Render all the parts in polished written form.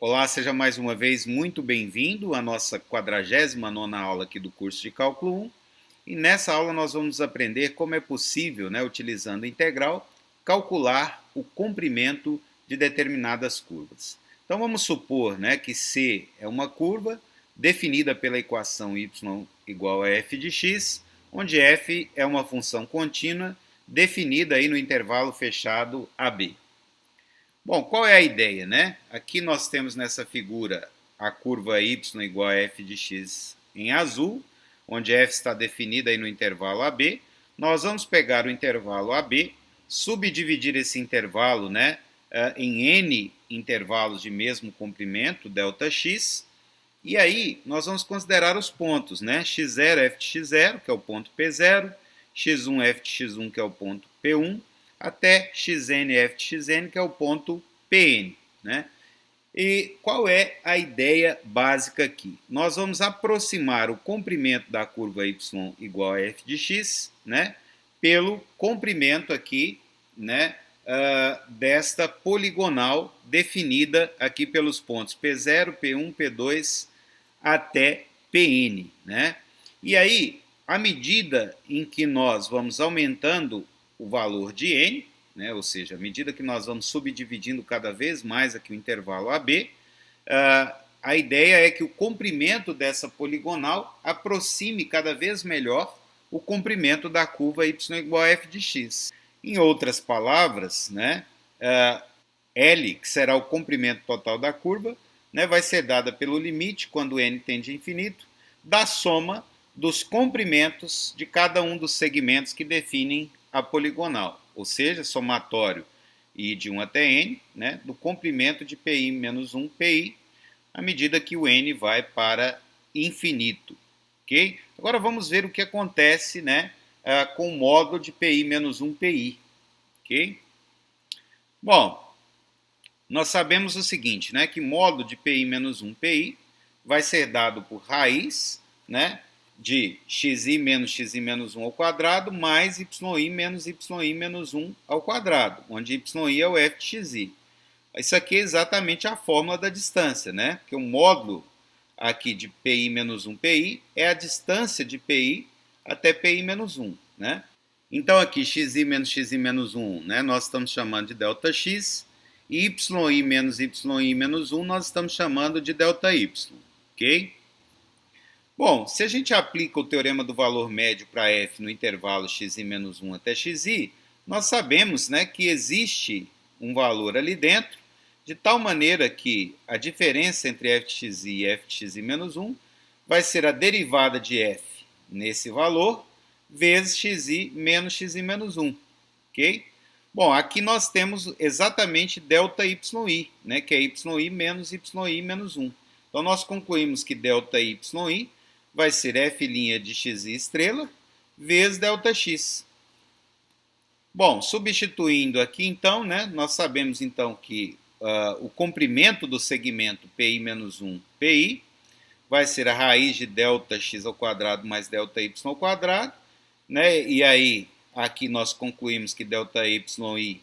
Olá, seja mais uma vez muito bem-vindo à nossa 49ª aula aqui do curso de Cálculo 1. E nessa aula nós vamos aprender como é possível, utilizando a integral, calcular o comprimento de determinadas curvas. Então vamos supor que C é uma curva definida pela equação y igual a f de x, onde f é uma função contínua definida aí no intervalo fechado AB. Bom, qual é a ideia, Aqui nós temos nessa figura a curva y igual a f de x em azul, onde f está definida aí no intervalo AB. Nós vamos pegar o intervalo AB, subdividir esse intervalo, em n intervalos de mesmo comprimento, ΔX, e aí nós vamos considerar os pontos, x0, f de x0, que é o ponto P0, x1, f de x1, que é o ponto P1, até xn, f de xn, que é o ponto Pn. E qual é a ideia básica aqui? Nós vamos aproximar o comprimento da curva y igual a f de x, pelo comprimento aqui, desta poligonal definida aqui pelos pontos P0, P1, P2 até Pn. E aí, à medida em que nós vamos aumentando o valor de n, ou seja, à medida que nós vamos subdividindo cada vez mais aqui o intervalo AB, a ideia é que o comprimento dessa poligonal aproxime cada vez melhor o comprimento da curva y igual a f de x. Em outras palavras, L, que será o comprimento total da curva, vai ser dada pelo limite, quando n tende a infinito, da soma dos comprimentos de cada um dos segmentos que definem a poligonal, ou seja, somatório i de 1 até n, do comprimento de pi menos 1 pi, à medida que o n vai para infinito. Okay? Agora vamos ver o que acontece com o módulo de pi menos 1 pi. Okay? Bom, nós sabemos o seguinte, que módulo de pi menos 1 pi vai ser dado por raiz, de xi menos 1 ao quadrado mais yi menos 1 ao quadrado, onde yi é o f de xi. Isso aqui é exatamente a fórmula da distância, porque o módulo aqui de pi menos 1 pi é a distância de pi até pi menos 1. Então aqui xi menos 1, nós estamos chamando de ΔX, y menos 1 nós estamos chamando de ΔY, ok? Bom, se a gente aplica o teorema do valor médio para f no intervalo xi menos 1 até xi, nós sabemos que existe um valor ali dentro, de tal maneira que a diferença entre f de xi e f de xi menos 1 vai ser a derivada de f nesse valor vezes xi menos 1, ok? Bom, aqui nós temos exatamente ΔYi, que é yi menos 1. Então nós concluímos que ΔYi vai ser f' de xi estrela vezes ΔX. Bom, substituindo aqui então, nós sabemos então que o comprimento do segmento pi menos 1 pi vai ser a raiz de ΔX ao quadrado mais ΔY ao quadrado, e aí aqui nós concluímos que ΔYi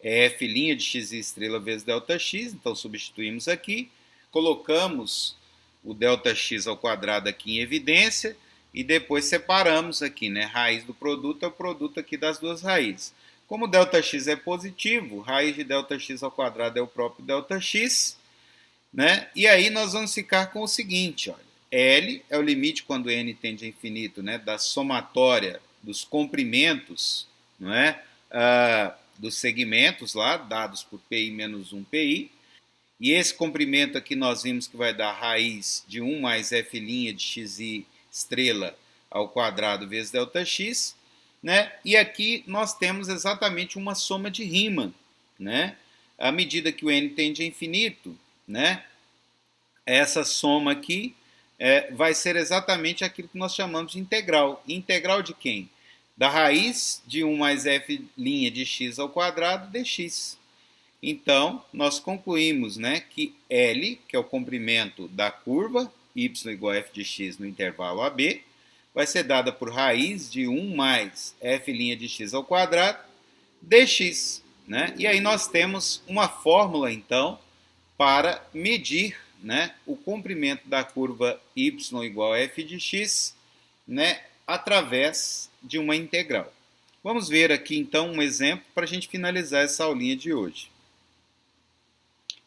é f' de xi estrela vezes ΔX, então substituímos aqui, colocamos o ΔX ao quadrado aqui em evidência e depois separamos aqui, raiz do produto é o produto aqui das duas raízes. Como ΔX é positivo, raiz de ΔX ao quadrado é o próprio ΔX, e aí nós vamos ficar com o seguinte, olha, L é o limite quando n tende a infinito, da somatória dos comprimentos, dos segmentos lá, dados por pi menos 1 pi, e esse comprimento aqui nós vimos que vai dar raiz de 1 mais f' de xi estrela ao quadrado vezes ΔX, e aqui nós temos exatamente uma soma de Riemann, à medida que o n tende a infinito, essa soma aqui vai ser exatamente aquilo que nós chamamos de integral. Integral de quem? Da raiz de 1 mais f' de x ao quadrado dx. Então, nós concluímos que L, que é o comprimento da curva, y igual a f de x no intervalo AB, vai ser dada por raiz de 1 mais f' de x ao quadrado dx. E aí nós temos uma fórmula, então, para medir, né, o comprimento da curva y igual a f de x, né, através de uma integral. Vamos ver aqui então um exemplo para a gente finalizar essa aulinha de hoje.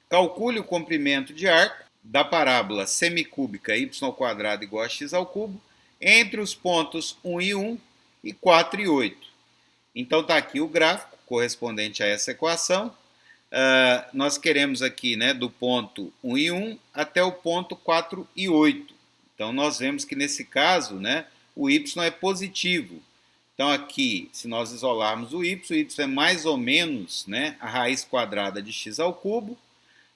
Calcule o comprimento de arco da parábola semicúbica y² igual a x² entre os pontos 1 e 1 e 4 e 8. Então está aqui o gráfico correspondente a essa equação. Nós queremos aqui, né, do ponto 1 e 1 até o ponto 4 e 8. Então nós vemos que nesse caso, né, o y é positivo. Então aqui, se nós isolarmos o y é mais ou menos, né, a raiz quadrada de x²,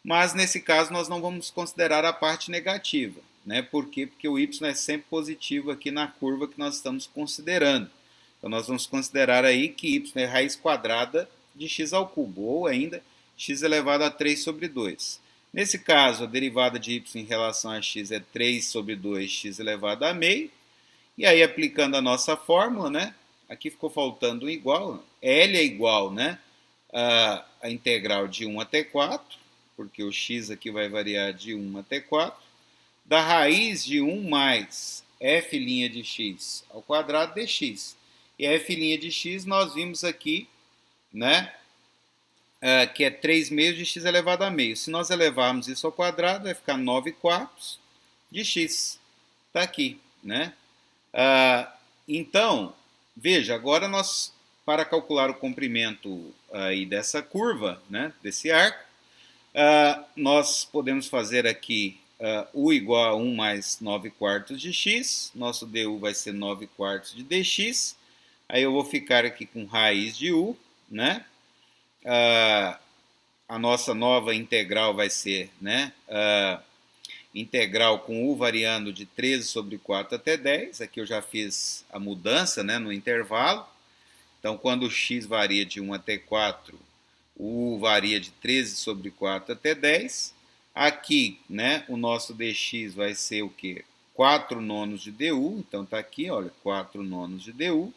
mas nesse caso nós não vamos considerar a parte negativa, né? Por quê? Porque o y é sempre positivo aqui na curva que nós estamos considerando. Então nós vamos considerar aí que y é raiz quadrada de x², ou ainda x elevado a 3 sobre 2. Nesse caso, a derivada de y em relação a x é 3 sobre 2 x elevado a meio. E aí, aplicando a nossa fórmula, né? Aqui ficou faltando um igual. L é igual, né, a integral de 1 até 4, porque o x aqui vai variar de 1 até 4, da raiz de 1 mais f' de x ao quadrado dx. E f' de x nós vimos aqui, né, que é 3 meios de x elevado a meio. Se nós elevarmos isso ao quadrado, vai ficar 9 quartos de x. Está aqui, né? Então, veja, agora nós, para calcular o comprimento aí dessa curva, né, desse arco, nós podemos fazer aqui u igual a 1 mais 9 quartos de x. Nosso du vai ser 9 quartos de dx. Aí eu vou ficar aqui com raiz de u, né? A nossa nova integral vai ser, né, integral com u variando de 13 sobre 4 até 10. Aqui eu já fiz a mudança, né, no intervalo. Então, quando o x varia de 1 até 4, o u varia de 13 sobre 4 até 10. Aqui, né, o nosso dx vai ser o quê? 4 nonos de du. Então, está aqui, olha, 4 nonos de du.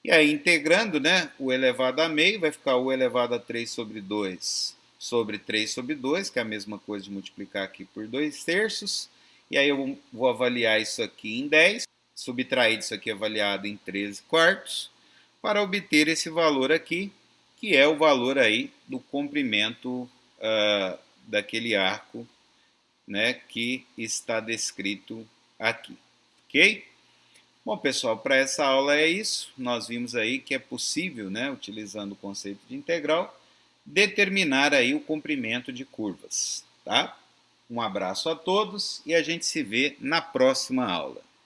E aí, integrando, né, o elevado a meio, vai ficar u elevado a 3 sobre 2 sobre 3 sobre 2, que é a mesma coisa de multiplicar aqui por 2 terços. E aí eu vou avaliar isso aqui em 10, subtrair isso aqui avaliado em 13 quartos, para obter esse valor aqui, que é o valor aí do comprimento daquele arco, né, que está descrito aqui. Ok? Bom, pessoal, para essa aula é isso. Nós vimos aí que é possível, né, utilizando o conceito de integral, determinar aí o comprimento de curvas, tá? Um abraço a todos e a gente se vê na próxima aula.